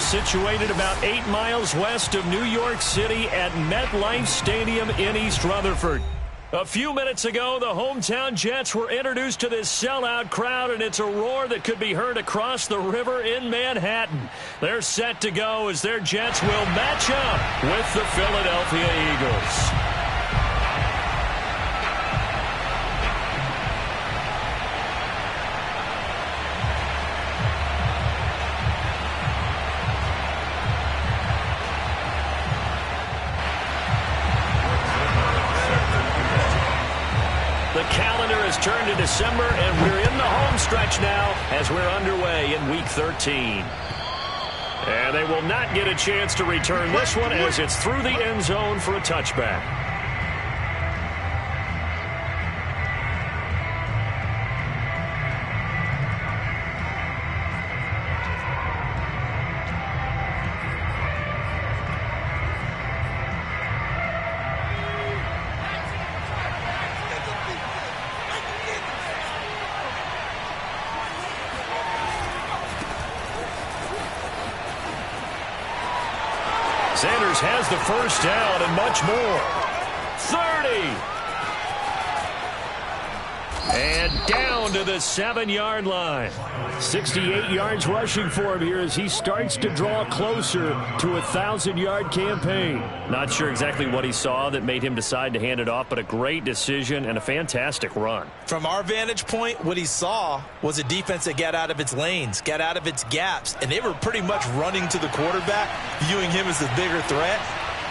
situated about 8 miles west of New York City at MetLife Stadium in East Rutherford. A few minutes ago, the hometown Jets were introduced to this sellout crowd, and it's a roar that could be heard across the river in Manhattan. They're set to go as their Jets will match up with the Philadelphia Eagles. The calendar has turned to December, and we're in the home stretch now as we're underway in Week 13. And they will not get a chance to return this one as it's through the end zone for a touchback. Sanders has the first down and much more. 30. And down to the 7-yard line. 68 yards rushing for him here as he starts to draw closer to a 1,000-yard campaign. Not sure exactly what he saw that made him decide to hand it off, but a great decision and a fantastic run. From our vantage point, what he saw was a defense that got out of its lanes, got out of its gaps, and they were pretty much running to the quarterback, viewing him as the bigger threat.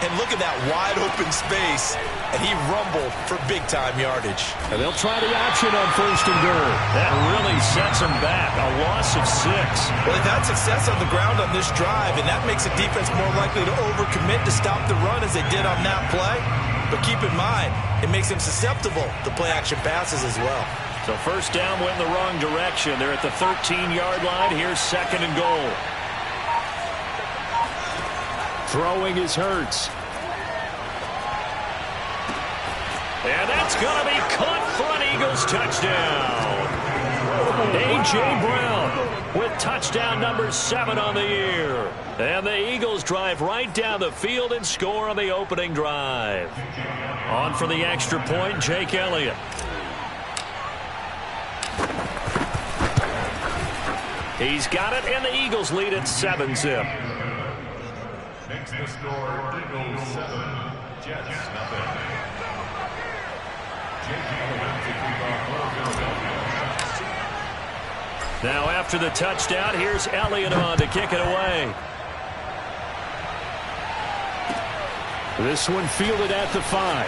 And look at that wide open space, and he rumbled for big-time yardage. And they'll try the option on first and goal. That really sets them back, a loss of 6. Well, they've had success on the ground on this drive, and that makes a defense more likely to overcommit to stop the run as they did on that play. But keep in mind, it makes them susceptible to play-action passes as well. So first down went in the wrong direction. They're at the 13-yard line. Here's second and goal. Throwing is Hurts. And that's going to be caught for an Eagles touchdown. A.J. Brown with touchdown number 7 on the year. And the Eagles drive right down the field and score on the opening drive. On for the extra point, Jake Elliott. He's got it, and the Eagles lead at 7-zip. Makes the score Eagles 7, Jets nothing. Now after the touchdown, here's Elliott on to kick it away. This one fielded at the 5.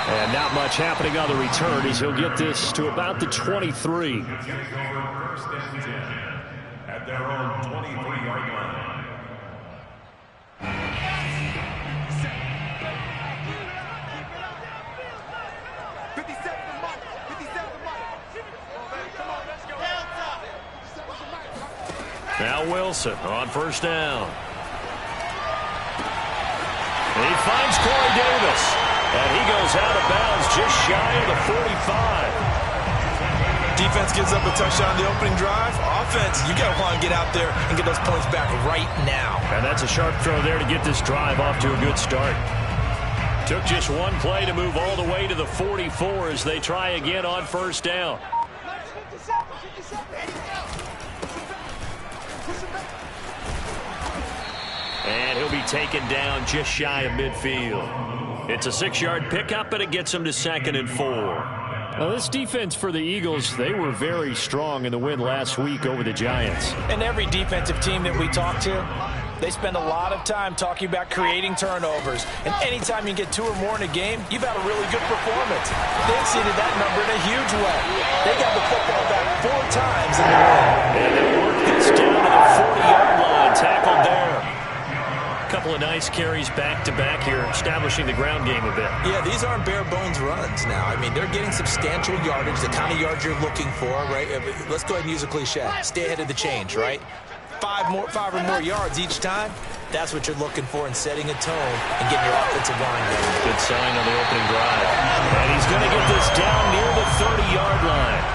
And not much happening on the return as he'll get this to about the 23. First and 10 at their own 23-yard line. Now Wilson on first down. He finds Corey Davis. And he goes out of bounds just shy of the 45. Defense gives up a touchdown on the opening drive. Offense, you got to want to get out there and get those points back right now. And that's a sharp throw there to get this drive off to a good start. Took just one play to move all the way to the 44 as they try again on first down. And he'll be taken down just shy of midfield. It's a 6-yard pickup, and it gets him to 2nd and 4. Now, this defense for the Eagles, they were very strong in the win last week over the Giants. And every defensive team that we talk to, they spend a lot of time talking about creating turnovers. And anytime you get 2 or more in a game, you've had a really good performance. They exceeded that number in a huge way. They got the football back 4 times in the win. And they worked this down to the 40-yard line, tackled there. Couple of nice carries back-to-back here, establishing the ground game a bit. Yeah, these aren't bare-bones runs now. I mean, they're getting substantial yardage, the kind of yards you're looking for, right? Let's go ahead and use a cliche. Stay ahead of the change, right? 5 or more yards each time, that's what you're looking for in setting a tone and getting your offensive line going. Good sign on the opening drive. And he's going to get this down near the 30-yard line.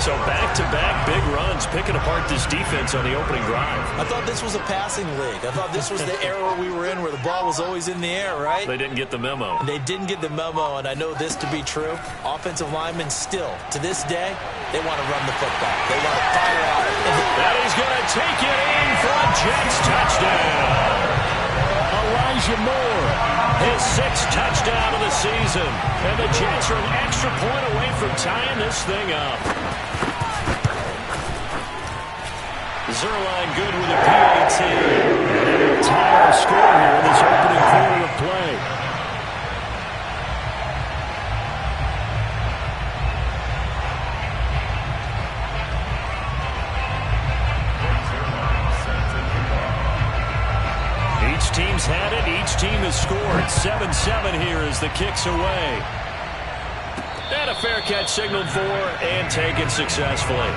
So back Back-to-back big runs, picking apart this defense on the opening drive. I thought this was a passing league. I thought this was the era we were in where the ball was always in the air, right? They didn't get the memo. And they didn't get the memo, and I know this to be true. Offensive linemen still, to this day, they want to run the football. They want to fire out. And he's going to take it in for a Jets touchdown. Elijah Moore, his 6th touchdown of the season. And the Jets are an extra point away from tying this thing up. Zerline good with a PAT. And they'll tie our score here in this opening quarter of play. Each team's had it. Each team has scored. 7-7 here as the kick's away. And a fair catch signaled for and taken successfully.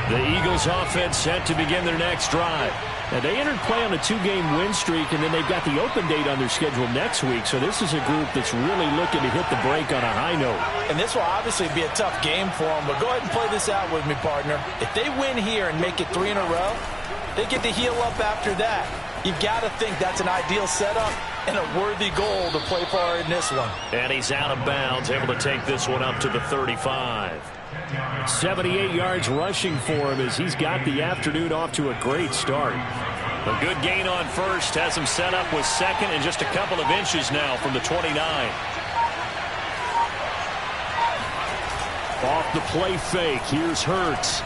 The Eagles offense set to begin their next drive. Now, they entered play on a 2-game win streak, and then they've got the open date on their schedule next week. So this is a group that's really looking to hit the break on a high note. And this will obviously be a tough game for them, but go ahead and play this out with me, partner. If they win here and make it 3 in a row, they get to heal up after that. You've got to think that's an ideal setup and a worthy goal to play for in this one. And he's out of bounds, able to take this one up to the 35. 78 yards rushing for him as he's got the afternoon off to a great start. A good gain on first has him set up with second and just a couple of inches now from the 29. Off the play fake, here's Hurts.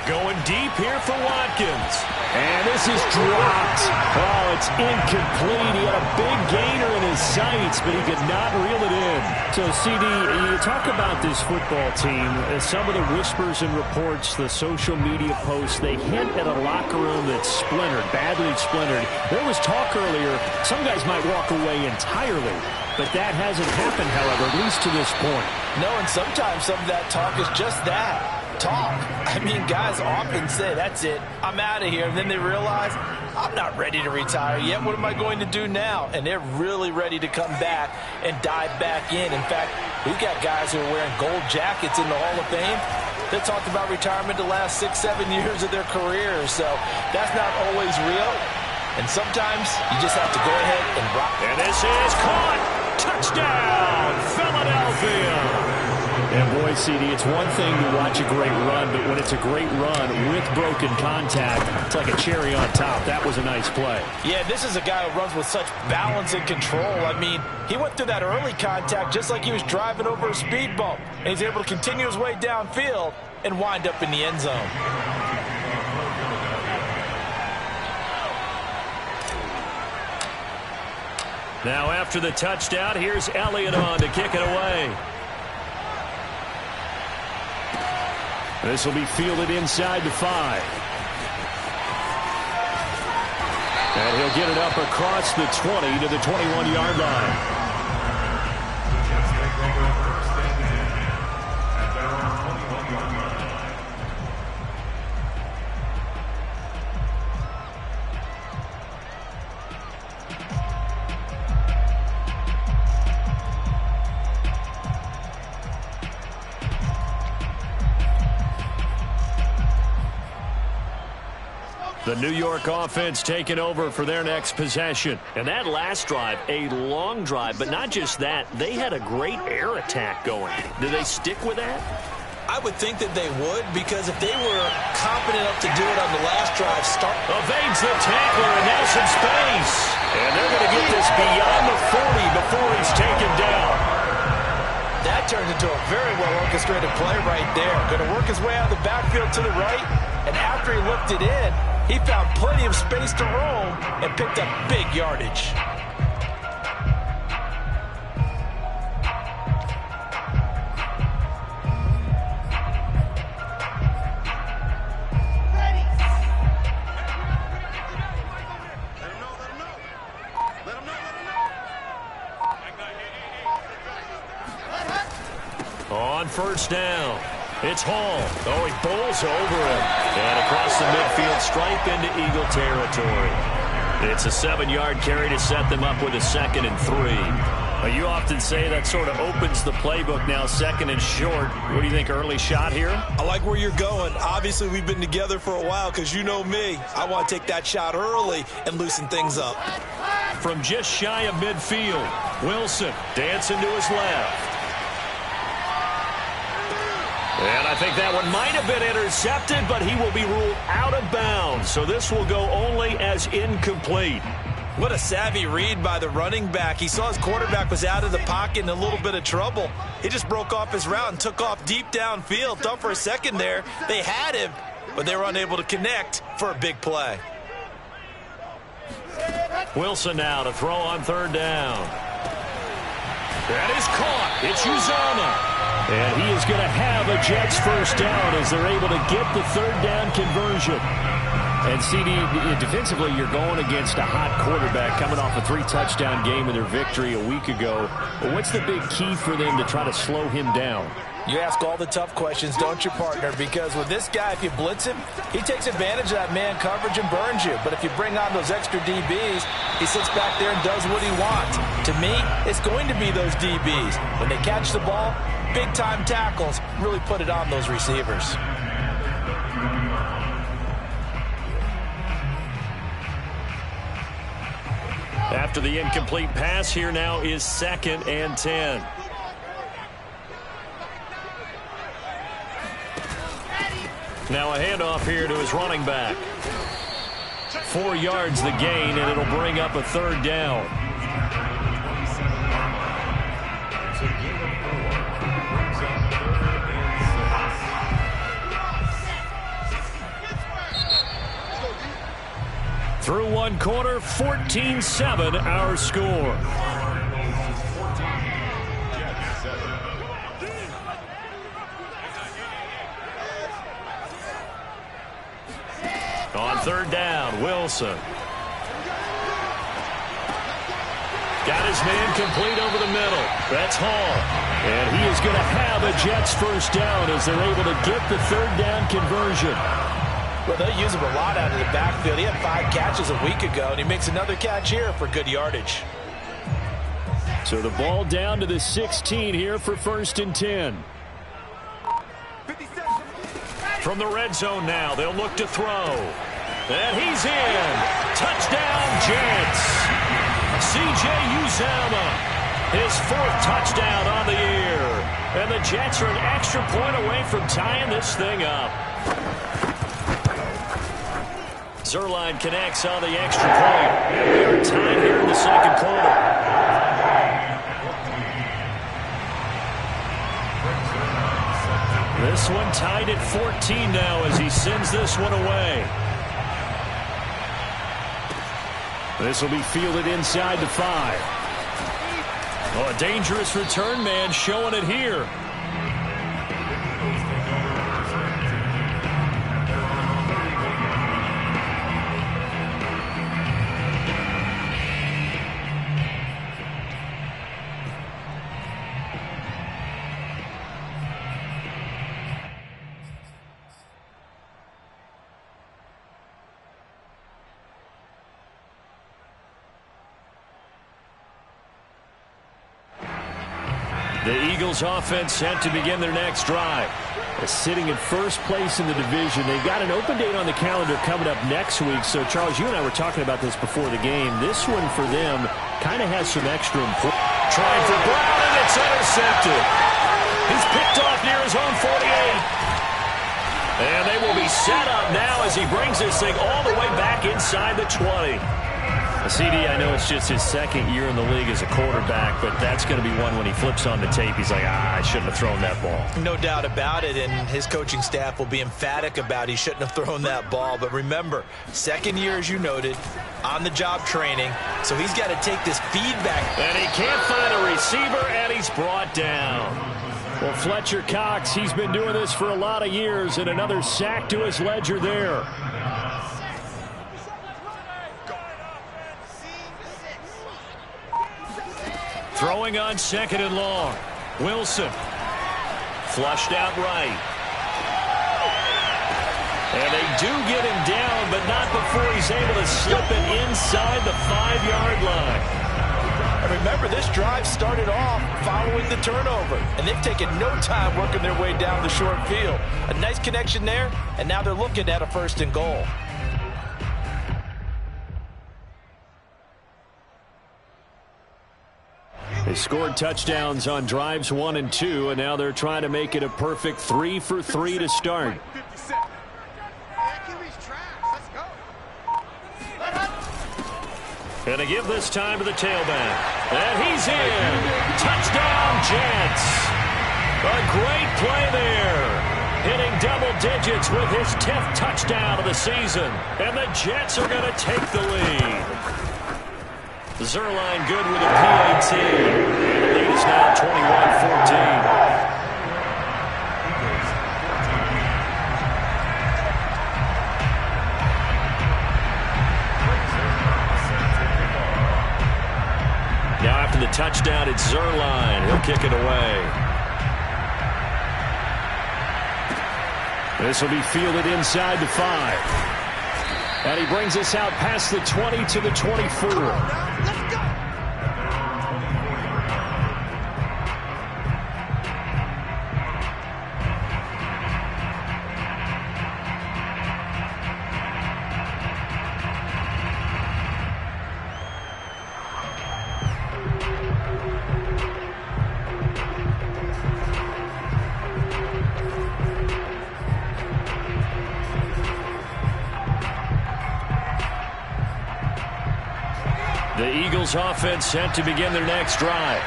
Going deep here for Watkins. And this is dropped. Oh, it's incomplete. He had a big gainer in his sights, but he could not reel it in. So, CD, you talk about this football team. Some of the whispers and reports, the social media posts, they hint at a locker room that's splintered, badly splintered. There was talk earlier, some guys might walk away entirely. But that hasn't happened, however, at least to this point. No, and sometimes some of that talk is just that. Talk. I mean, guys often say, that's it, I'm out of here. And then they realize, I'm not ready to retire yet. What am I going to do now? And they're really ready to come back and dive back in. In fact, we've got guys who are wearing gold jackets in the Hall of Fame that talked about retirement the last 6-7 years of their careers. So that's not always real. And sometimes you just have to go ahead and rock. And this is caught. Touchdown, Philadelphia. And boy, CD, it's one thing to watch a great run, but when it's a great run with broken contact, it's like a cherry on top. That was a nice play. Yeah, this is a guy who runs with such balance and control. I mean, he went through that early contact just like he was driving over a speed bump. And he's able to continue his way downfield and wind up in the end zone. Now after the touchdown, here's Elliott on to kick it away. This will be fielded inside the 5. And he'll get it up across the 20 to the 21-yard line. The New York offense taking over for their next possession. And that last drive, a long drive, but not just that. They had a great air attack going. Do they stick with that? I would think that they would, because if they were confident enough to do it on the last drive, evades the tackler and now some space. And they're going to get this beyond the 40 before he's taken down. That turned into a very well-orchestrated play right there. Going to work his way out of the backfield to the right, and after he looked it in, he found plenty of space to roam and picked up big yardage. On first down, it's Hall. Oh, he bowls over him. And across the midfield stripe into Eagle territory. It's a 7-yard carry to set them up with a 2nd and 3. You often say that sort of opens the playbook now, 2nd and short. What do you think, early shot here? I like where you're going. Obviously, we've been together for a while because you know me. I want to take that shot early and loosen things up. From just shy of midfield, Wilson dancing to his left. And I think that one might have been intercepted, but he will be ruled out of bounds. So this will go only as incomplete. What a savvy read by the running back. He saw his quarterback was out of the pocket in a little bit of trouble. He just broke off his route and took off deep downfield. Thought for a second there they had him, but they were unable to connect for a big play. Wilson now to throw on 3rd down. That is caught. It's Uzomah. And he is going to have a Jets first down as they're able to get the 3rd down conversion. And CD, defensively, you're going against a hot quarterback coming off a 3-touchdown game in their victory a week ago. But what's the big key for them to try to slow him down? You ask all the tough questions, don't you, partner? Because with this guy, if you blitz him, he takes advantage of that man coverage and burns you. But if you bring on those extra DBs, he sits back there and does what he wants. To me, it's going to be those DBs. When they catch the ball, big-time tackles really put it on those receivers. After the incomplete pass, here now is 2nd and 10. Now a handoff here to his running back. 4 yards the gain, and it'll bring up a 3rd down. Through 1 quarter, 14-7 our score. On 3rd down, Wilson. Got his man complete over the middle. That's Hall. And he is going to have a Jets first down as they're able to get the 3rd down conversion. Well, they'll use him a lot out of the backfield. He had 5 catches a week ago, and he makes another catch here for good yardage. So the ball down to the 16 here for 1st and 10. From the red zone now, they'll look to throw. And he's in. Touchdown, Jets. C.J. Uzomah, his 4th touchdown on the year. And the Jets are an extra point away from tying this thing up. Zerline connects on the extra point. And we are tied here in the 2nd quarter. This one tied at 14 now as he sends this one away. This will be fielded inside the 5. Oh, a dangerous return man showing it here. The Eagles offense set to begin their next drive. Sitting in first place in the division. They've got an open date on the calendar coming up next week. So, Charles, you and I were talking about this before the game. This one for them kind of has some extra importance. Trying for Brown, and it's intercepted. He's picked off near his own 48. And they will be set up now as he brings this thing all the way back inside the 20. CD, I know it's just his 2nd year in the league as a quarterback, but that's going to be one when he flips on the tape. He's like, I shouldn't have thrown that ball. No doubt about it, and his coaching staff will be emphatic about he shouldn't have thrown that ball. But remember, 2nd year, as you noted, on-the-job training, so he's got to take this feedback. And he can't find a receiver, and he's brought down. Well, Fletcher Cox, he's been doing this for a lot of years, and another sack to his ledger there. Throwing on 2nd and long. Wilson. Flushed out right. And they do get him down, but not before he's able to slip it inside the 5-yard line. And remember, this drive started off following the turnover, and they've taken no time working their way down the short field. A nice connection there, and now they're looking at a 1st and goal. They scored touchdowns on drives 1 and 2, and now they're trying to make it a perfect 3 for 3 to start. And they give this time to the tailback. And he's in. Touchdown, Jets. A great play there. Hitting double digits with his 10th touchdown of the season. And the Jets are going to take the lead. Zerline good with a PAT. And the lead is now 21-14. Now after the touchdown, it's Zerline. He'll kick it away. This will be fielded inside the 5. And he brings us out past the 20 to the 24. The Eagles offense set to begin their next drive.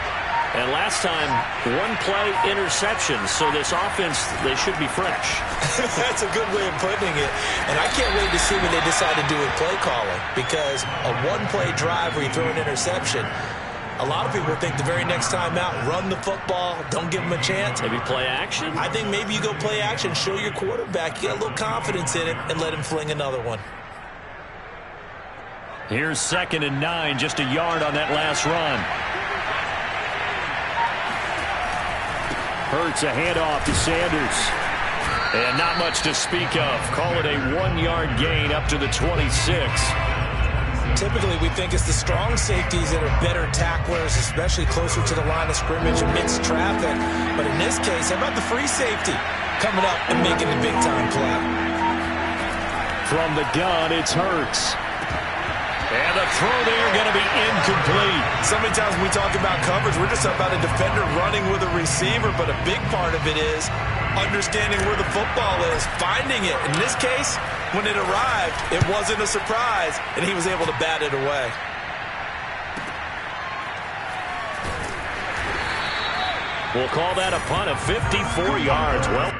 And last time, 1-play interception. So this offense, they should be fresh. That's a good way of putting it. And I can't wait to see what they decide to do with play calling. Because a 1-play drive where you throw an interception, a lot of people think the very next time out, run the football, don't give them a chance. Maybe play action? I think maybe you go play action, show your quarterback, get a little confidence in it, and let him fling another one. Here's 2nd and 9, just a yard on that last run. Hurts a handoff to Sanders. And not much to speak of. Call it a 1-yard gain up to the 26. Typically, we think it's the strong safeties that are better tacklers, especially closer to the line of scrimmage amidst traffic. But in this case, how about the free safety coming up and making the big-time play? From the gun, it's Hurts. And the throw there going to be incomplete. So many times when we talk about coverage, we're just about a defender running with a receiver, but a big part of it is understanding where the football is, finding it. In this case, when it arrived, it wasn't a surprise, and he was able to bat it away. We'll call that a punt of 54 yards. Well,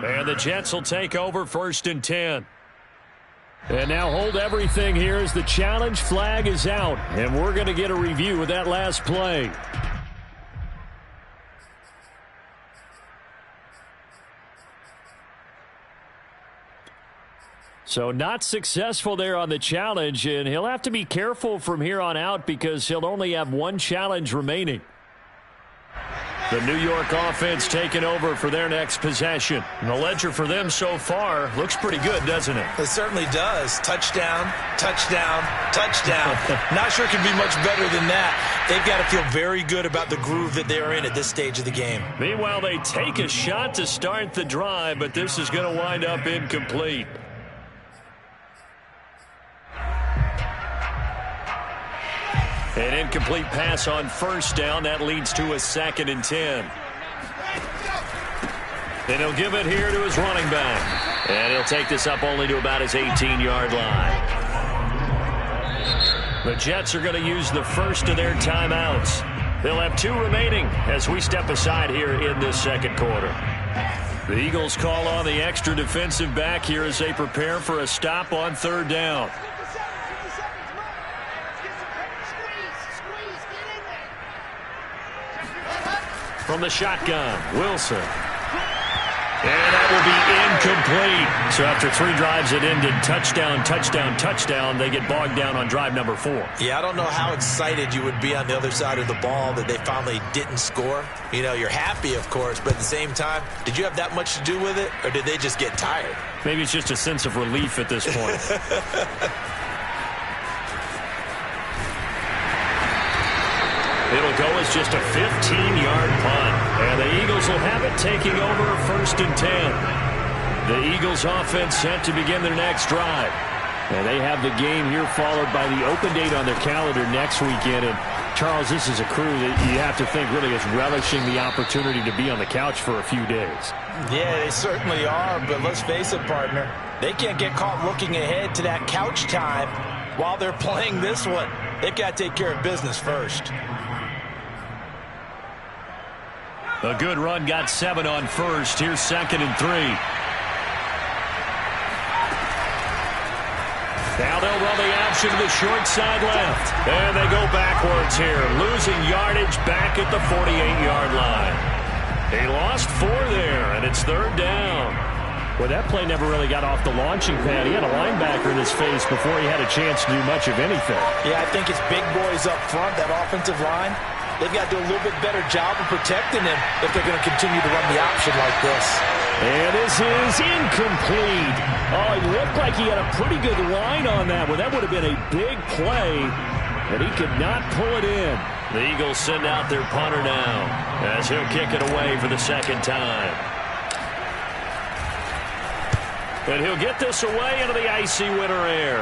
and the Jets will take over 1st and 10. And now hold everything here as the challenge flag is out. And we're going to get a review of that last play. So not successful there on the challenge, and he'll have to be careful from here on out because he'll only have 1 challenge remaining. The New York offense taking over for their next possession. And the ledger for them so far looks pretty good, doesn't it? It certainly does. Touchdown, touchdown, touchdown. Not sure it can be much better than that. They've got to feel very good about the groove that they're in at this stage of the game. Meanwhile, they take a shot to start the drive, but this is going to wind up incomplete. An incomplete pass on 1st down. That leads to a 2nd and 10. And he'll give it here to his running back. And he'll take this up only to about his 18-yard line. The Jets are going to use the first of their timeouts. They'll have 2 remaining as we step aside here in this 2nd quarter. The Eagles call on the extra defensive back here as they prepare for a stop on third down. From the shotgun, Wilson. And that will be incomplete. So after 3 drives that ended touchdown, touchdown, touchdown, they get bogged down on drive number 4. Yeah, I don't know how excited you would be on the other side of the ball that they finally didn't score. You know, you're happy, of course, but at the same time, did you have that much to do with it, or did they just get tired? Maybe it's just a sense of relief at this point. It'll go as just a 15-yard punt. And the Eagles will have it, taking over 1st and 10. The Eagles offense set to begin their next drive. And they have the game here followed by the open date on their calendar next weekend. And Charles, this is a crew that you have to think really is relishing the opportunity to be on the couch for a few days. Yeah, they certainly are. But let's face it, partner, they can't get caught looking ahead to that couch time while they're playing this one. They've got to take care of business first. A good run got 7 on first. Here's 2nd and 3. Now they'll run the option to the short side left. And they go backwards here, losing yardage back at the 48-yard line. He lost 4 there, and it's 3rd down. Well, that play never really got off the launching pad. He had a linebacker in his face before he had a chance to do much of anything. Yeah, I think it's big boys up front, that offensive line. They've got to do a little bit better job of protecting him if they're going to continue to run the option like this. And this is incomplete. Oh, it looked like he had a pretty good line on that one. That would have been a big play, and he could not pull it in. The Eagles send out their punter now as he'll kick it away for the 2nd time. And he'll get this away into the icy winter air.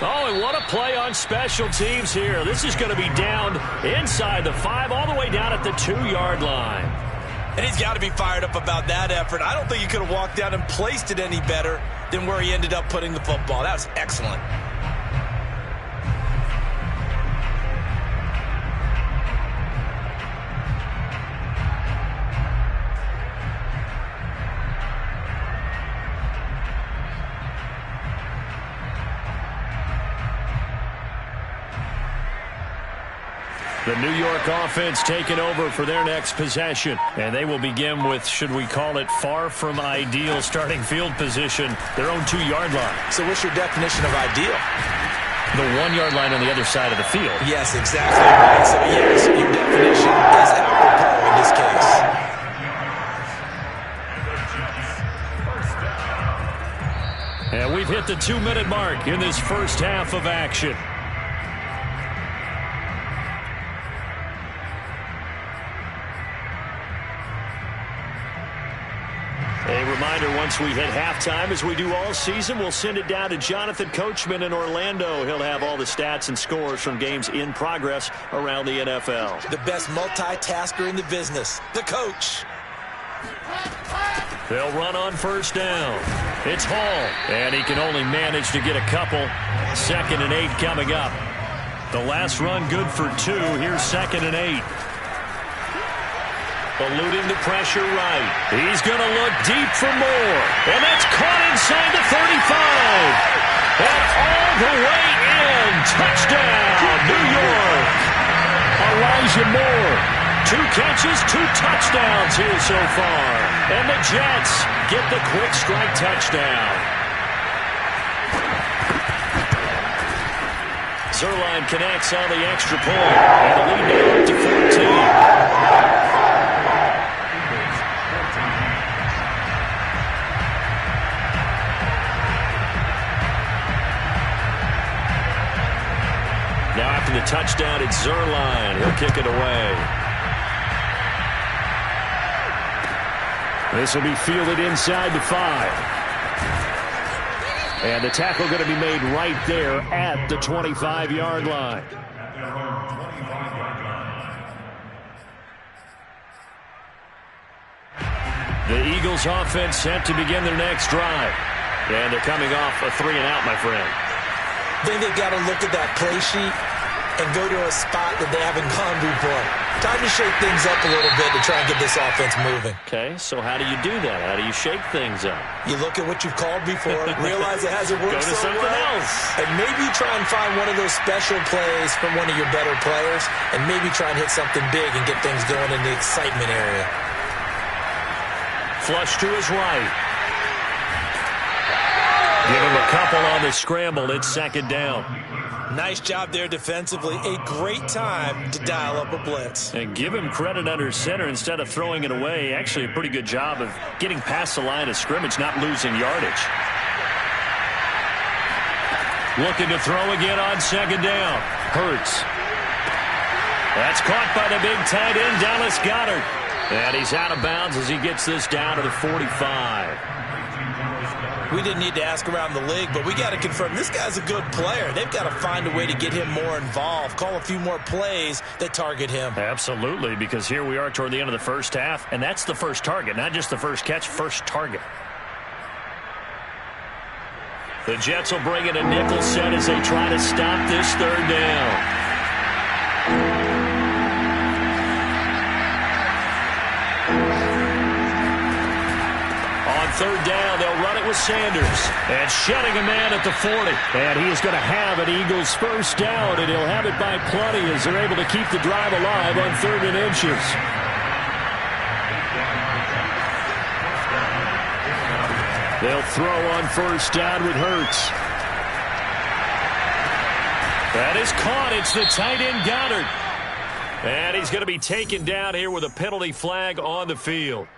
Oh, and what a play on special teams here. This is going to be down inside the 5, all the way down at the 2-yard line. And he's got to be fired up about that effort. I don't think he could have walked down and placed it any better than where he ended up putting the football. That was excellent. The New York offense taking over for their next possession. And they will begin with, should we call it, far from ideal starting field position, their own 2-yard line. So what's your definition of ideal? The 1-yard line on the other side of the field. Yes, exactly right. So, yes, your definition is apropos in this case. And we've hit the 2-minute mark in this first half of action. A reminder, once we hit halftime, as we do all season, we'll send it down to Jonathan Coachman in Orlando. He'll have all the stats and scores from games in progress around the NFL. The best multitasker in the business, the coach. They'll run on 1st down. It's Hall, and he can only manage to get a couple. 2nd and 8 coming up. The last run good for 2. Here's 2nd and 8. Eluding the pressure right. He's going to look deep for more. And that's caught inside the 35. And all the way in. Touchdown, New York. Elijah Moore. 2 catches, 2 touchdowns here so far. And the Jets get the quick strike touchdown. Zerline connects on the extra point. And the lead now up to 14. Now after the touchdown, it's Zerline. He'll kick it away. This will be fielded inside the 5. And the tackle going to be made right there at the 25-yard line. The Eagles offense set to begin their next drive. And they're coming off a 3-and-out, my friend. I think they've got to look at that play sheet and go to a spot that they haven't gone before. Time to shake things up a little bit to try and get this offense moving. Okay, so how do you do that? How do you shake things up? You look at what you've called before, realize it hasn't worked Go to so something well, else. and maybe try and find one of those special plays from one of your better players, and maybe try and hit something big and get things going in the excitement area. Flush to his right. Give him a couple on the scramble. It's second down. Nice job there defensively. A great time to dial up a blitz. And give him credit under center instead of throwing it away. Actually a pretty good job of getting past the line of scrimmage, not losing yardage. Looking to throw again on second down. Hurts. That's caught by the big tight end, Dallas Goedert. And he's out of bounds as he gets this down to the 45. We didn't need to ask around the league, but we got to confirm this guy's a good player. They've got to find a way to get him more involved, call a few more plays that target him. Absolutely, because here we are toward the end of the first half, and that's the first target, not just the first catch, first target. The Jets will bring in a nickel set as they try to stop this third down. Third down, they'll run it with Sanders. And shedding a man at the 40. And he is going to have an Eagles first down, and he'll have it by plenty as they're able to keep the drive alive on 3rd and inches. They'll throw on first down with Hurts. That is caught. It's the tight end Goddard. And he's going to be taken down here with a penalty flag on the field.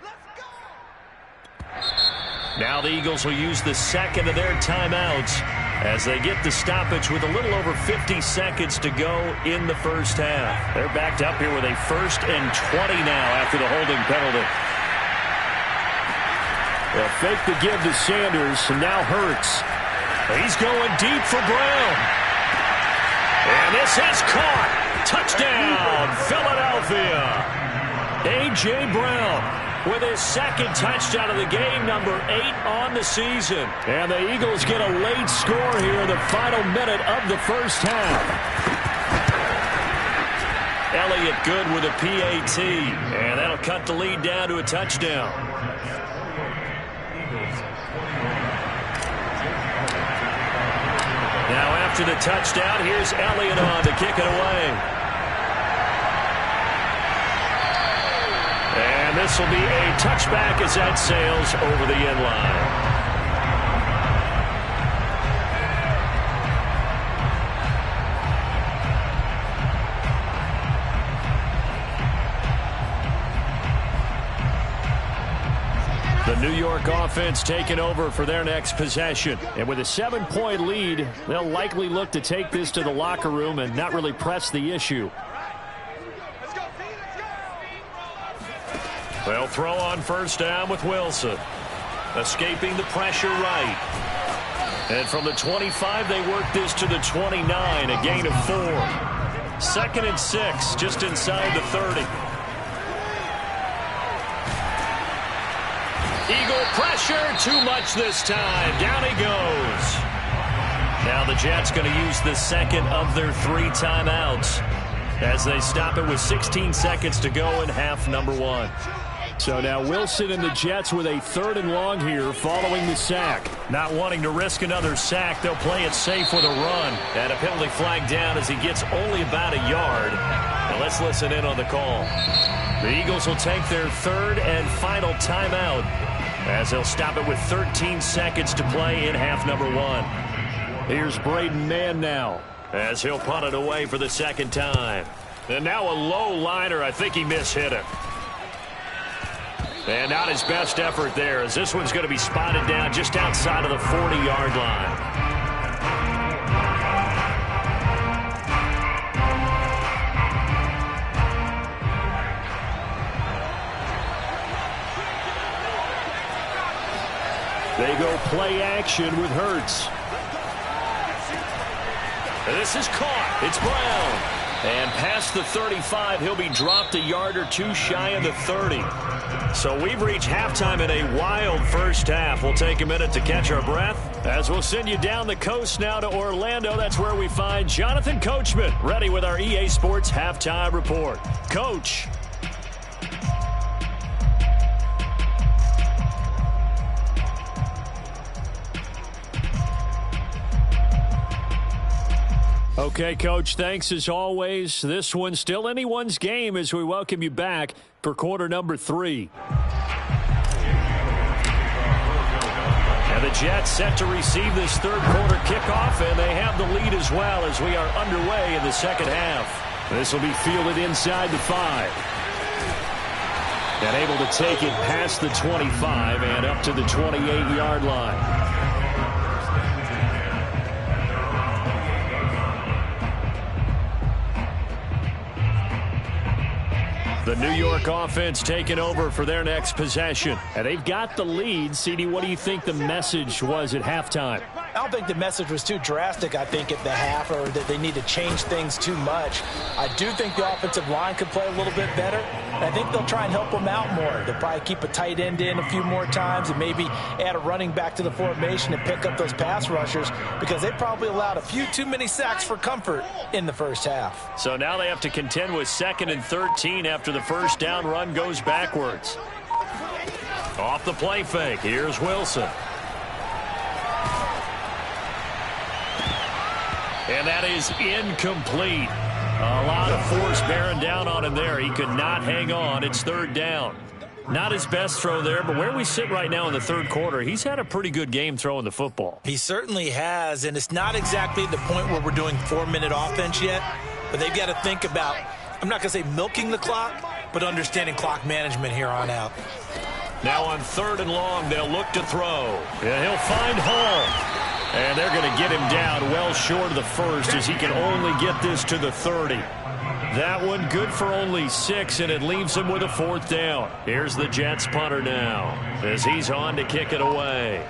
Now the Eagles will use the second of their timeouts as they get the stoppage with a little over 50 seconds to go in the first half. They're backed up here with a 1st and 20 now after the holding penalty. They'll fake the give to Sanders, and now Hurts. He's going deep for Brown. And this is caught. Touchdown, Philadelphia. A.J. Brown with his second touchdown of the game, number 8 on the season. And the Eagles get a late score here in the final minute of the first half. Elliott good with a PAT, and that'll cut the lead down to a touchdown. Now after the touchdown, here's Elliott on to kick it away. And this will be a touchback as that sails over the end line. The New York offense taking over for their next possession. And with a 7-point lead, they'll likely look to take this to the locker room and not really press the issue. They'll throw on first down with Wilson. Escaping the pressure right. And from the 25, they work this to the 29, a gain of 4. 2nd and 6, just inside the 30. Eagle pressure, too much this time. Down he goes. Now the Jets going to use the second of their 3 timeouts as they stop it with 16 seconds to go in half number 1. So now Wilson and the Jets with a 3rd and long here following the sack. Not wanting to risk another sack, they'll play it safe with a run. And a penalty flag down as he gets only about a yard. Now let's listen in on the call. The Eagles will take their 3rd and final timeout as they'll stop it with 13 seconds to play in half number 1. Here's Braden Mann now as he'll punt it away for the 2nd time. And now a low liner. I think he mishit it. And not his best effort there, as this one's going to be spotted down just outside of the 40-yard line. They go play action with Hurts. And this is caught. It's Brown. And past the 35, he'll be dropped a yard or two shy of the 30. So we've reached halftime in a wild first half. We'll take a minute to catch our breath as we'll send you down the coast now to Orlando. That's where we find Jonathan Coachman ready with our EA Sports Halftime Report. Coach. Okay, Coach, thanks as always. This one's still anyone's game as we welcome you back for quarter number 3. And the Jets set to receive this third quarter kickoff, and they have the lead as well as we are underway in the second half. This will be fielded inside the 5. And able to take it past the 25 and up to the 28-yard line. The New York offense taking over for their next possession. And they've got the lead. CD, what do you think the message was at halftime? I don't think the message was too drastic, I think, at the half, or that they need to change things too much. I do think the offensive line could play a little bit better. And I think they'll try and help them out more. They'll probably keep a tight end in a few more times and maybe add a running back to the formation and pick up those pass rushers, because they probably allowed a few too many sacks for comfort in the first half. So now they have to contend with 2nd and 13 after the first down run goes backwards. Off the play fake, here's Wilson. And that is incomplete. A lot of force bearing down on him there. He could not hang on. It's 3rd down. Not his best throw there, but where we sit right now in the third quarter, he's had a pretty good game throwing the football. He certainly has, and it's not exactly the point where we're doing 4-minute offense yet, but they've got to think about, I'm not going to say milking the clock, but understanding clock management here on out. Now on 3rd and long, they'll look to throw. And he'll find Hall. And they're going to get him down well short of the first as he can only get this to the 30. That one good for only 6, and it leaves him with a 4th down. Here's the Jets punter now as he's on to kick it away.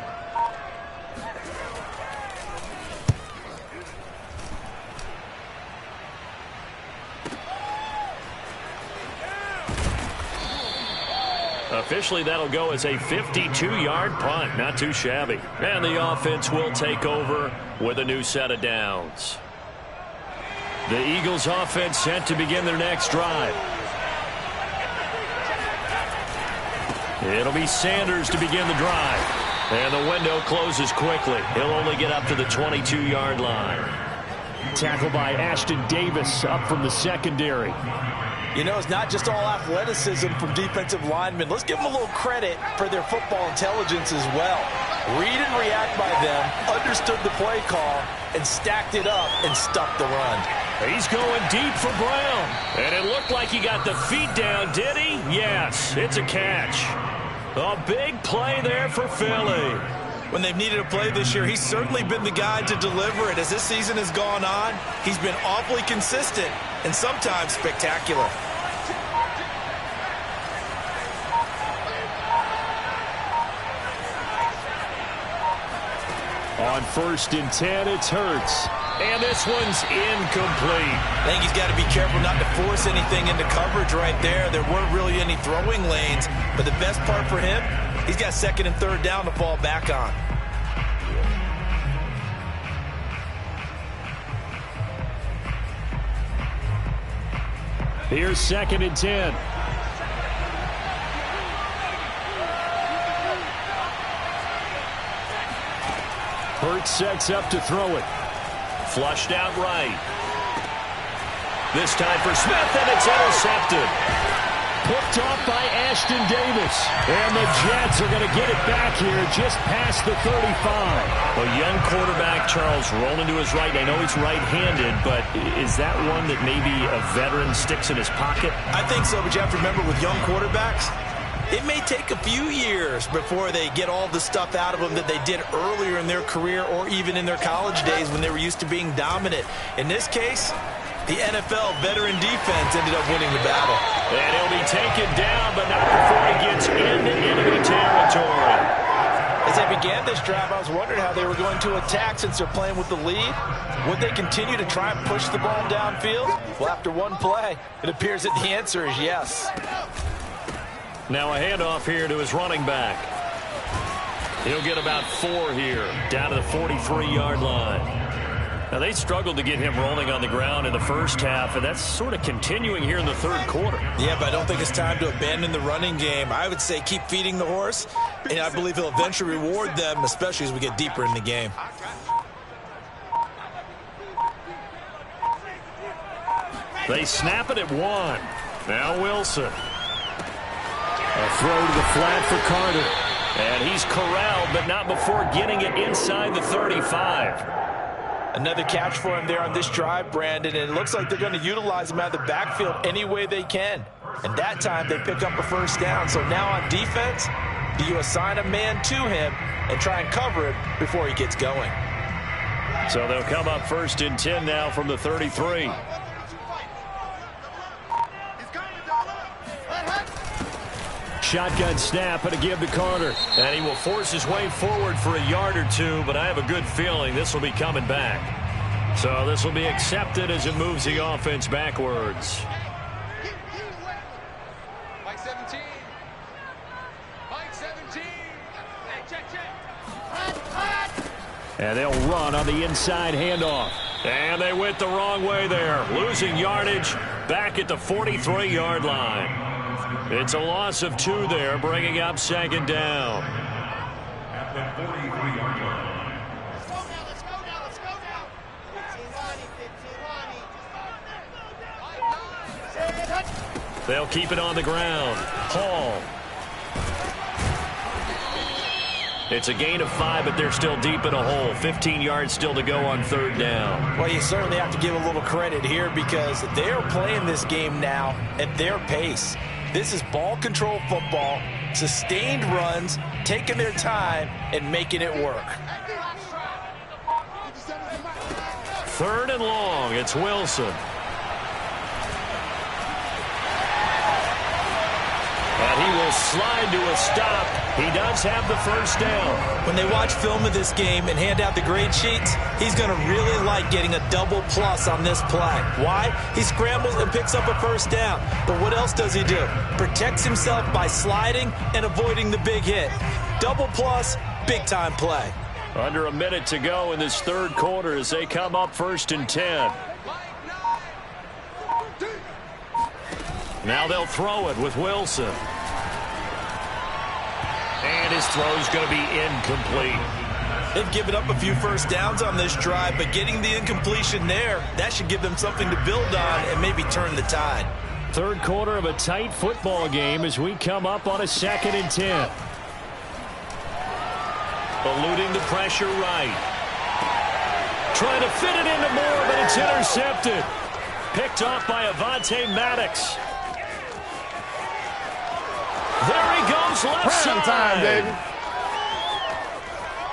Officially, that'll go as a 52-yard punt. Not too shabby. And the offense will take over with a new set of downs. The Eagles offense set to begin their next drive. It'll be Sanders to begin the drive. And the window closes quickly. He'll only get up to the 22-yard line. Tackled by Ashton Davis up from the secondary. You know, it's not just all athleticism from defensive linemen. Let's give them a little credit for their football intelligence as well. Read and react by them, understood the play call, and stacked it up and stuffed the run. He's going deep for Brown. And it looked like he got the feet down, did he? Yes, it's a catch. A big play there for Philly. When they've needed a play this year, he's certainly been the guy to deliver it. As this season has gone on, he's been awfully consistent and sometimes spectacular. On 1st and 10, it's Hurts. And this one's incomplete. I think he's got to be careful not to force anything into coverage right there. There weren't really any throwing lanes, but the best part for him, he's got 2nd and 3rd down to fall back on. Here's 2nd and 10. Hurts sets up to throw it. Flushed out right. This time for Smith, and it's intercepted. Picked off by Ashton Davis. And the Jets are going to get it back here just past the 35. A young quarterback, Charles, rolling to his right. I know he's right-handed, but is that one that maybe a veteran sticks in his pocket? I think so, but you have to remember with young quarterbacks, it may take a few years before they get all the stuff out of them that they did earlier in their career or even in their college days when they were used to being dominant. In this case, the NFL veteran defense ended up winning the battle. And he'll be taken down, but not before he gets into enemy territory. As they began this drive, I was wondering how they were going to attack since they're playing with the lead. Would they continue to try and push the ball downfield? Well, after one play, it appears that the answer is yes. Now a handoff here to his running back. He'll get about 4 here, down to the 43-yard line. Now, they struggled to get him rolling on the ground in the first half, and that's sort of continuing here in the third quarter. Yeah, but I don't think it's time to abandon the running game. I would say keep feeding the horse, and I believe he'll eventually reward them, especially as we get deeper in the game. They snap it at 1. Now Wilson. A throw to the flat for Carter. And he's corralled, but not before getting it inside the 35. Another catch for him there on this drive, Brandon, and it looks like they're going to utilize him out of the backfield any way they can. And that time they pick up a first down. So now on defense, do you assign a man to him and try and cover it before he gets going? So they'll come up 1st and 10 now from the 33. Shotgun snap and a give to Carter. And he will force his way forward for a yard or 2, but I have a good feeling this will be coming back. So this will be accepted as it moves the offense backwards. Mike 17. Mike 17. Hey, check. And they'll run on the inside handoff. And they went the wrong way there. Losing yardage back at the 43-yard line. It's a loss of 2 there, bringing up 2nd down. At the 43-yard line. Let's go now. 15-1. They'll keep it on the ground. Hall. It's a gain of 5, but they're still deep in a hole. 15 yards still to go on 3rd down. Well, you certainly have to give a little credit here because they're playing this game now at their pace. This is ball control football, sustained runs, taking their time and making it work. 3rd and long. It's Wilson. And he will slide to a stop. He does have the first down. When they watch film of this game and hand out the grade sheets, he's going to really like getting a double plus on this play. Why? He scrambles and picks up a first down. But what else does he do? Protects himself by sliding and avoiding the big hit. Double plus, big-time play. Under a minute to go in this 3rd quarter as they come up 1st and 10. Now they'll throw it with Wilson. And his throw's going to be incomplete. They've given up a few first downs on this drive, but getting the incompletion there, that should give them something to build on and maybe turn the tide. 3rd quarter of a tight football game as we come up on a 2nd and 10. Eluding the pressure right. Trying to fit it into Moore, but it's intercepted. Picked off by Avonte Maddox. There he goes left side. Time, baby.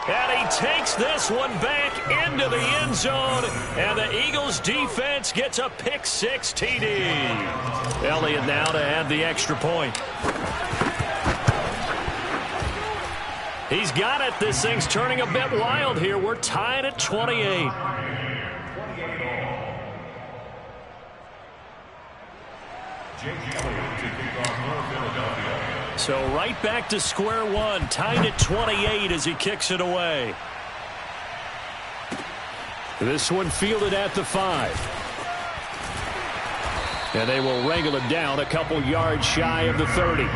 And he takes this one back into the end zone. And the Eagles defense gets a pick-6 TD. Elliott now to add the extra point. He's got it. This thing's turning a bit wild here. We're tied at 28. So right back to square one, tied at 28 as he kicks it away. This one fielded at the 5. And they will wrangle it down a couple yards shy of the 30.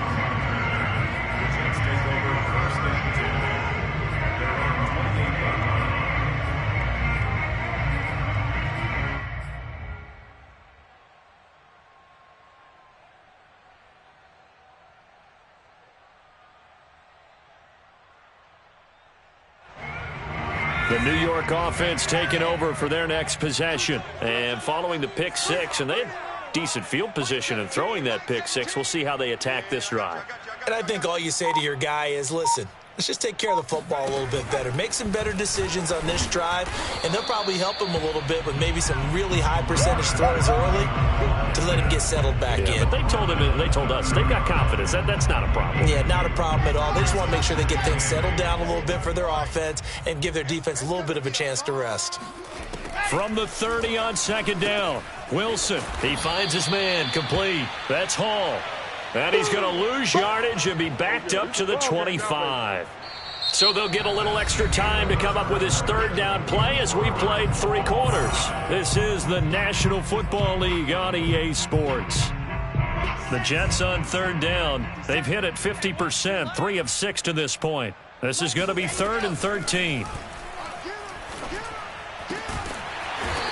The New York offense taking over for their next possession. And following the pick-6, and they had decent field position in throwing that pick-6. We'll see how they attack this drive. And I think all you say to your guy is, listen, let's just take care of the football a little bit better. Make some better decisions on this drive, and they'll probably help him a little bit with maybe some really high percentage throws early to let him get settled back in. But they told us they've got confidence. That's not a problem. Yeah, not a problem at all. They just want to make sure they get things settled down a little bit for their offense and give their defense a little bit of a chance to rest. From the 30 on second down, Wilson, he finds his man, complete. That's Hall. And he's going to lose yardage and be backed up to the 25. So they'll get a little extra time to come up with his third down play as we played 3 quarters. This is the National Football League on EA Sports. The Jets on third down. They've hit it 50%, 3 of 6 to this point. This is going to be 3rd and 13.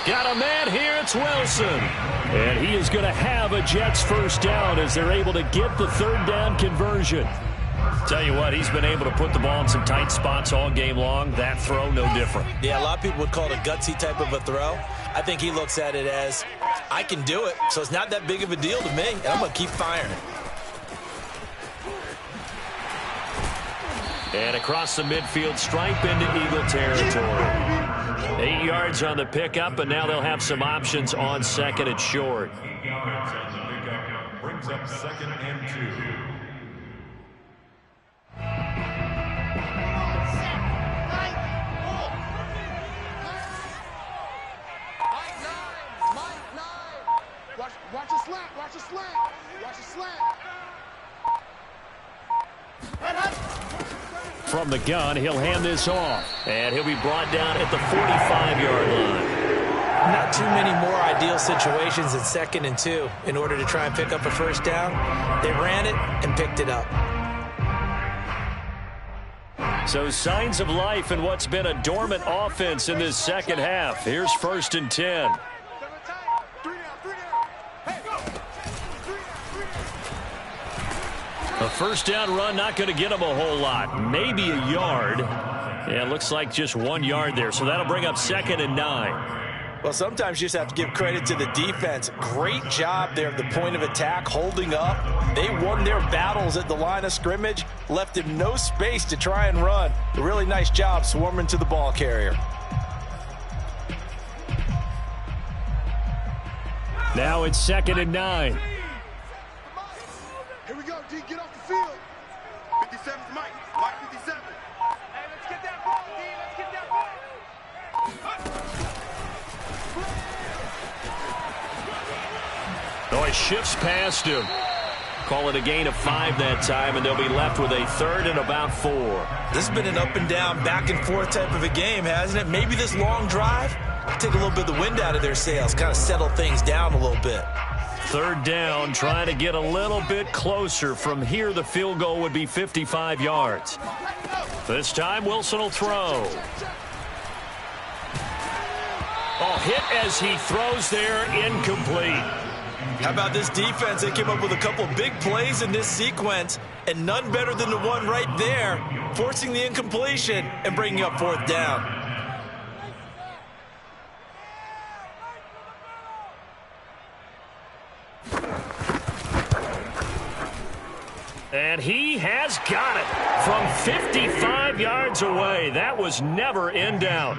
Got a man here, it's Wilson. And he is going to have a Jets first down as they're able to get the third down conversion. Tell you what, he's been able to put the ball in some tight spots all game long. That throw, no different. Yeah, a lot of people would call it a gutsy type of a throw. I think he looks at it as, I can do it, so it's not that big of a deal to me, and I'm going to keep firing. And across the midfield stripe into Eagle territory. 8 yards on the pickup, and now they'll have some options on second and short. 8 yards on the pickup brings up 2nd and 2. Watch a slant, watch a slant, watch a slant. From the gun, he'll hand this off, and he'll be brought down at the 45-yard line. Not too many more ideal situations than 2nd and 2 in order to try and pick up a first down. They ran it and picked it up. So signs of life in what's been a dormant offense in this second half. Here's 1st and 10. A first down run, not going to get him a whole lot. Maybe a yard. Yeah, it looks like just 1 yard there. So that'll bring up 2nd and 9. Well, sometimes you just have to give credit to the defense. Great job there at the point of attack, holding up. They won their battles at the line of scrimmage, left him no space to try and run. A really nice job swarming to the ball carrier. Now it's 2nd and 9. Here we go, D, get off the field. 57's Mike, Mike 57. Hey, let's get that ball, D, let's get that ball. Oh, he shifts past him. Call it a gain of 5 that time, and they'll be left with a 3rd and about 4. This has been an up and down, back and forth type of a game, hasn't it? Maybe this long drive take a little bit of the wind out of their sails, kind of settle things down a little bit. 3rd down, trying to get a little bit closer. From here, the field goal would be 55 yards. This time, Wilson will throw. Oh, hit as he throws there, incomplete. How about this defense? They came up with a couple of big plays in this sequence, and none better than the one right there, forcing the incompletion and bringing up 4th down. And he has got it from 55 yards away. That was never in doubt.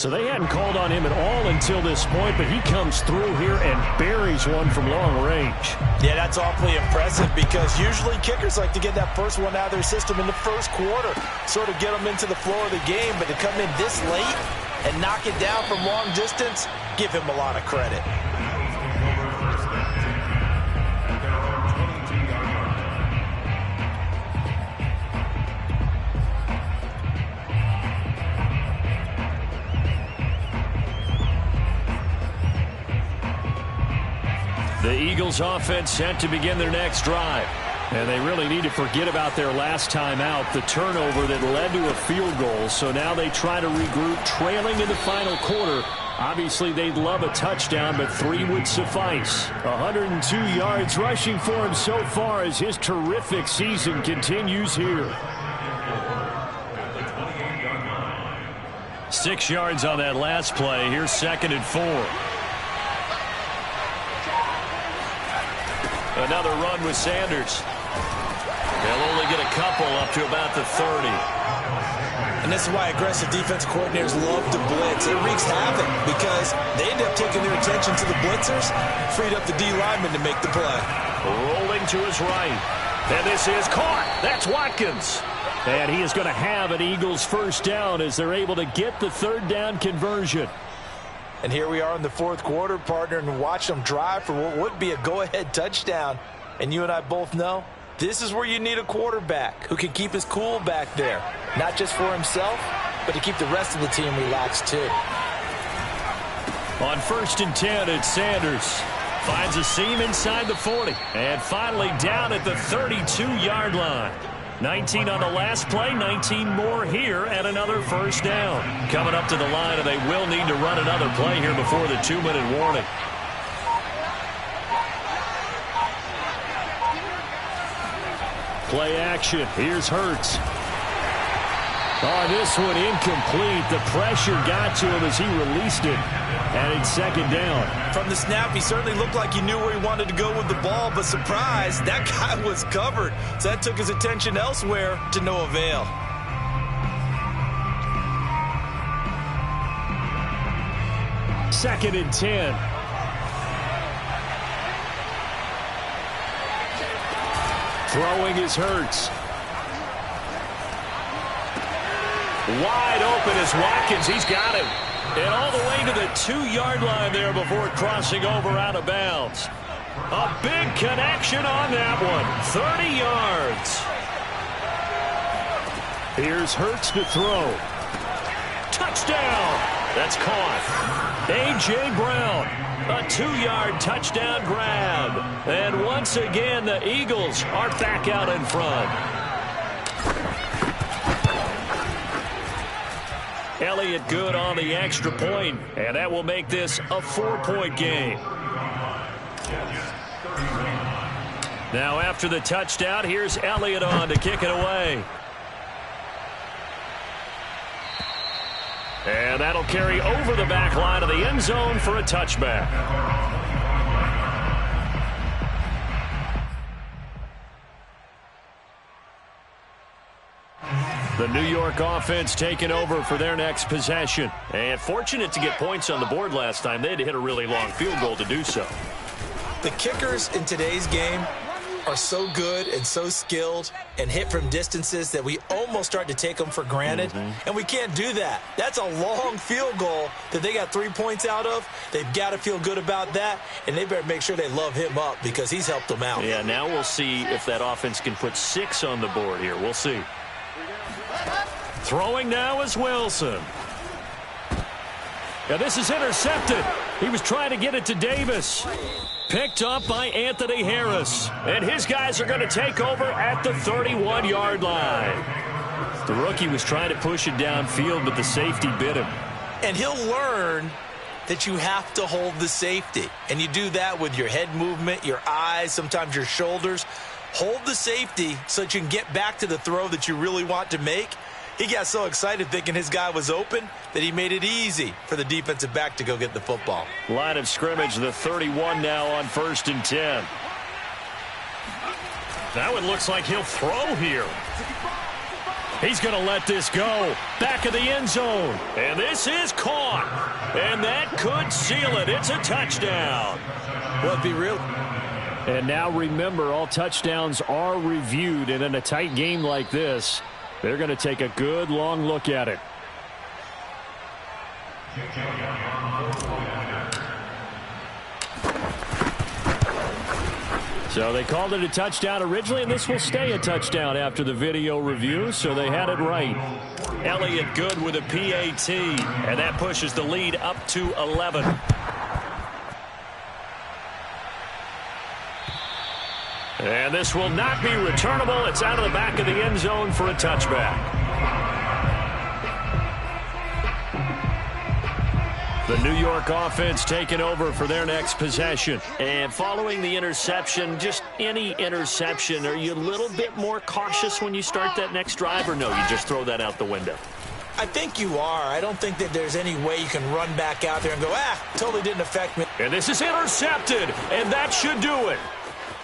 So they hadn't called on him at all until this point, but he comes through here and buries one from long range. Yeah, that's awfully impressive because usually kickers like to get that first one out of their system in the first quarter, sort of get them into the flow of the game, but to come in this late and knock it down from long distance, give him a lot of credit. The Eagles offense set to begin their next drive. And they really need to forget about their last time out, the turnover that led to a field goal. So now they try to regroup, trailing in the final quarter. Obviously, they'd love a touchdown, but 3 would suffice. 102 yards rushing for him so far as his terrific season continues here. 6 yards on that last play. Here's 2nd and 4. Another run with Sanders. They'll only get a couple up to about the 30. And this is why aggressive defense coordinators love to blitz. It wreaks havoc because they end up taking their attention to the blitzers, freed up the D lineman to make the play. Rolling to his right. And this is caught. That's Watkins. And he is going to have an Eagles first down as they're able to get the third down conversion. And here we are in the fourth quarter, partner, and watch them drive for what would be a go-ahead touchdown. And you and I both know this is where you need a quarterback who can keep his cool back there. Not just for himself, but to keep the rest of the team relaxed too. On 1st and 10, it's Sanders. Finds a seam inside the 40. And finally down at the 32-yard line. 19 on the last play, 19 more here, and another first down. Coming up to the line, and they will need to run another play here before the 2-minute warning. Play action. Here's Hurts. Oh, this one incomplete. The pressure got to him as he released it. And it's second down. From the snap, he certainly looked like he knew where he wanted to go with the ball, but surprise, that guy was covered. So that took his attention elsewhere to no avail. Second and 10. Throwing is Hurts. Wide open is Watkins. He's got him. And all the way to the 2-yard line there before crossing over out of bounds. A big connection on that one. 30 yards. Here's Hurts to throw. Touchdown. That's caught. A.J. Brown. A 2-yard touchdown grab. And once again, the Eagles are back out in front. Elliott good on the extra point, and that will make this a 4-point game. Now after the touchdown, here's Elliott on to kick it away. And that'll carry over the back line of the end zone for a touchback. The New York offense taking over for their next possession. And fortunate to get points on the board last time. They had to hit a really long field goal to do so. The kickers in today's game are so good and so skilled and hit from distances that we almost start to take them for granted. And we can't do that. That's a long field goal that they got 3 points out of. They've got to feel good about that, and they better make sure they love him up because he's helped them out. Yeah, now we'll see if that offense can put 6 on the board here. We'll see. Throwing now is Wilson. Now this is intercepted. He was trying to get it to Davis. Picked up by Anthony Harris. And his guys are going to take over at the 31-yard line. The rookie was trying to push it downfield, but the safety bit him. And he'll learn that you have to hold the safety. And you do that with your head movement, your eyes, sometimes your shoulders. Hold the safety so that you can get back to the throw that you really want to make. He got so excited thinking his guy was open that he made it easy for the defensive back to go get the football. Line of scrimmage, the 31 now on 1st and 10. That one looks like he'll throw here. He's going to let this go. Back of the end zone. And this is caught. And that could seal it. It's a touchdown. Well, it'd be real. And now remember, all touchdowns are reviewed. And in a tight game like this, they're going to take a good long look at it. So they called it a touchdown originally, and this will stay a touchdown after the video review, so they had it right. Elliott good with a PAT, and that pushes the lead up to 11. And this will not be returnable. It's out of the back of the end zone for a touchback. The New York offense taking over for their next possession. And following the interception, just any interception, are you a little bit more cautious when you start that next drive, or no, you just throw that out the window? I think you are. I don't think that there's any way you can run back out there and go, totally didn't affect me. And this is intercepted, and that should do it.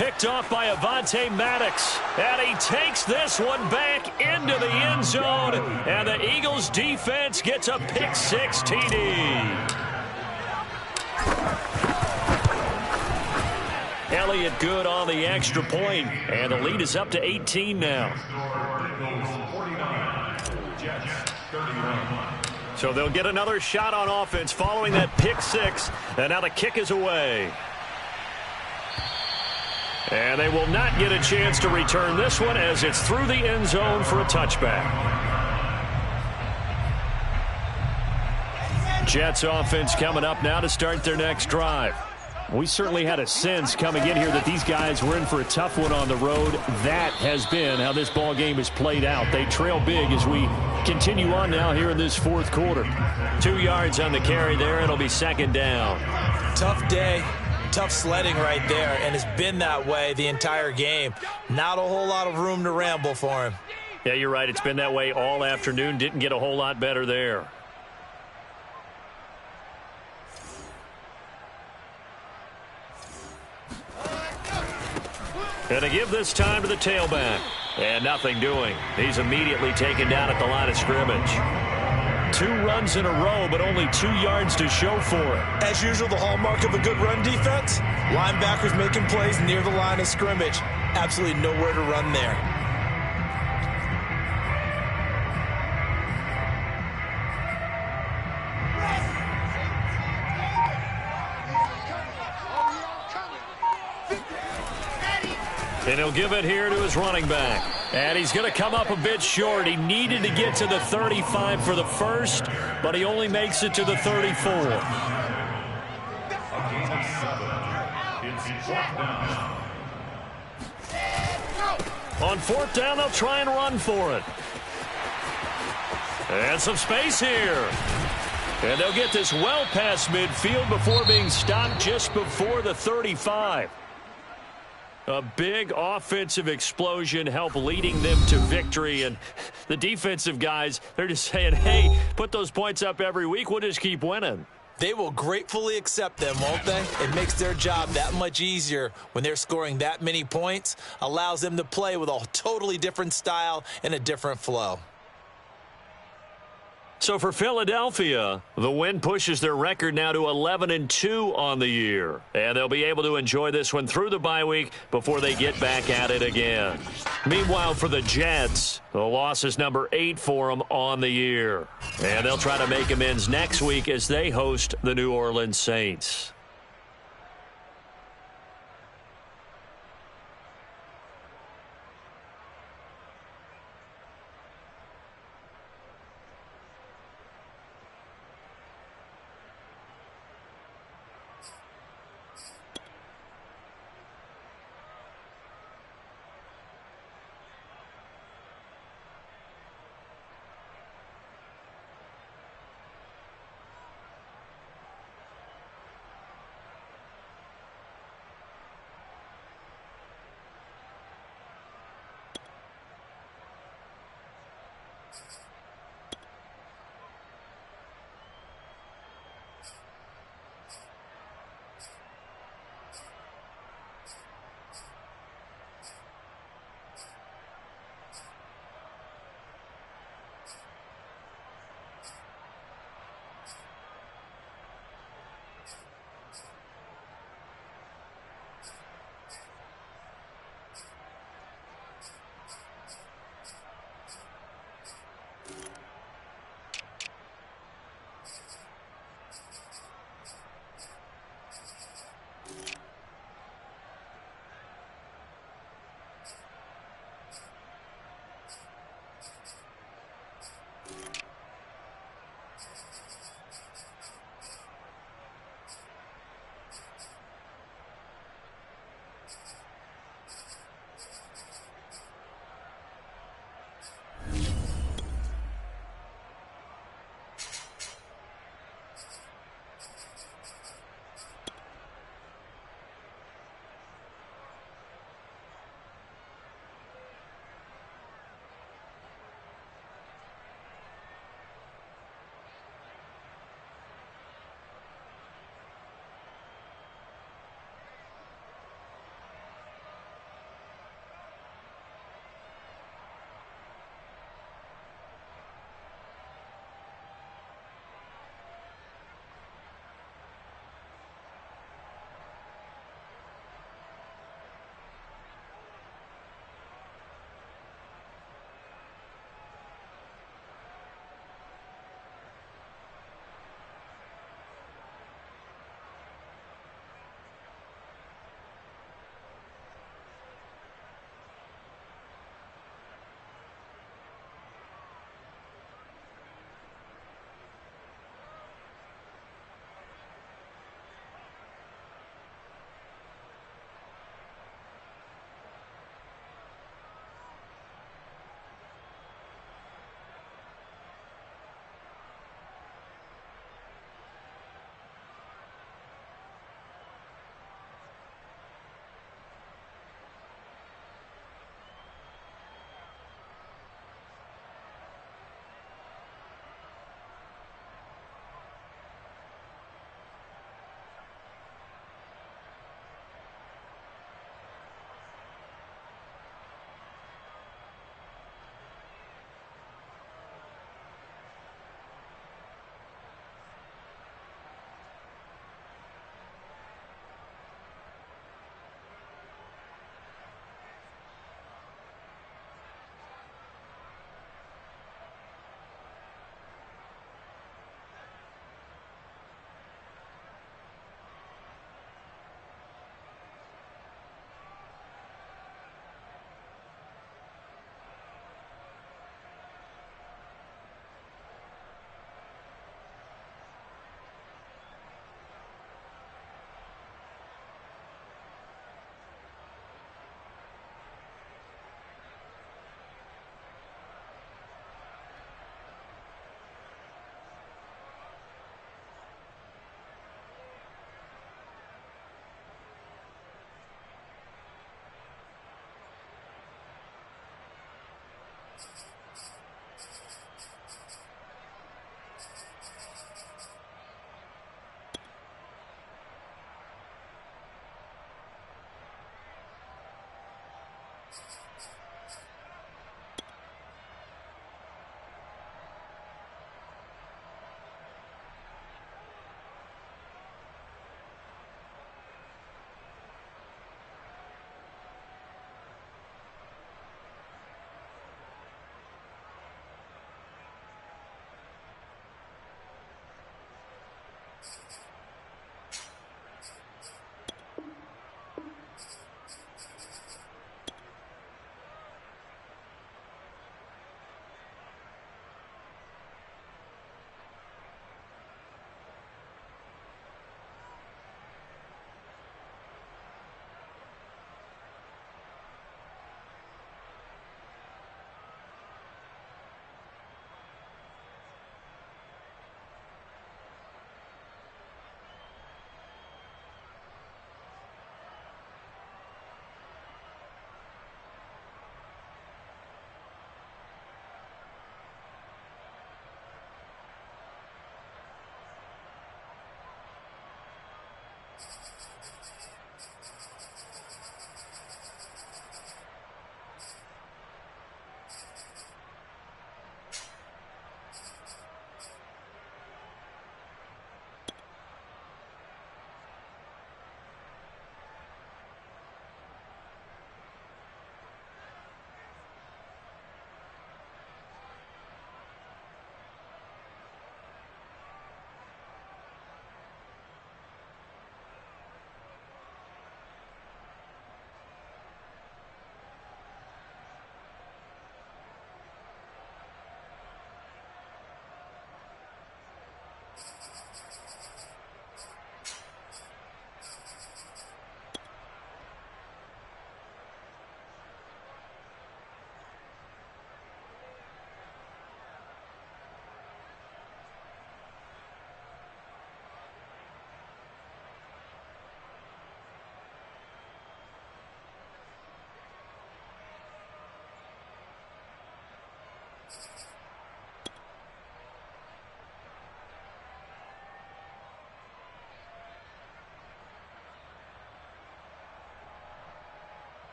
picked off by Avonte Maddox. And he takes this one back into the end zone. And the Eagles defense gets a pick six TD. Elliott good on the extra point, and the lead is up to 18 now. So they'll get another shot on offense following that pick six, and now the kick is away. And they will not get a chance to return this one as it's through the end zone for a touchback. Jets offense coming up now to start their next drive. We certainly had a sense coming in here that these guys were in for a tough one on the road. That has been how this ball game has played out. They trail big as we continue on now here in this fourth quarter. 2 yards on the carry there. It'll be second down. Tough day. Tough sledding right there, and it's been that way the entire game. Not a whole lot of room to ramble for him. Yeah, you're right. It's been that way all afternoon. Didn't get a whole lot better there. And to give this time to the tailback. And nothing doing. He's immediately taken down at the line of scrimmage. 2 runs in a row, but only 2 yards to show for it. As usual, the hallmark of a good run defense, linebackers making plays near the line of scrimmage. Absolutely nowhere to run there. And he'll give it here to his running back. And he's going to come up a bit short. He needed to get to the 35 for the first, but he only makes it to the 34. On fourth down, they'll try and run for it. And some space here. And they'll get this well past midfield before being stopped just before the 35. A big offensive explosion helped leading them to victory. And the defensive guys, they're just saying, hey, put those points up every week. We'll just keep winning. They will gratefully accept them, won't they? It makes their job that much easier when they're scoring that many points. Allows them to play with a totally different style and a different flow. So for Philadelphia, the win pushes their record now to 11-2 on the year. And they'll be able to enjoy this one through the bye week before they get back at it again. Meanwhile, for the Jets, the loss is number 8 for them on the year. And they'll try to make amends next week as they host the New Orleans Saints.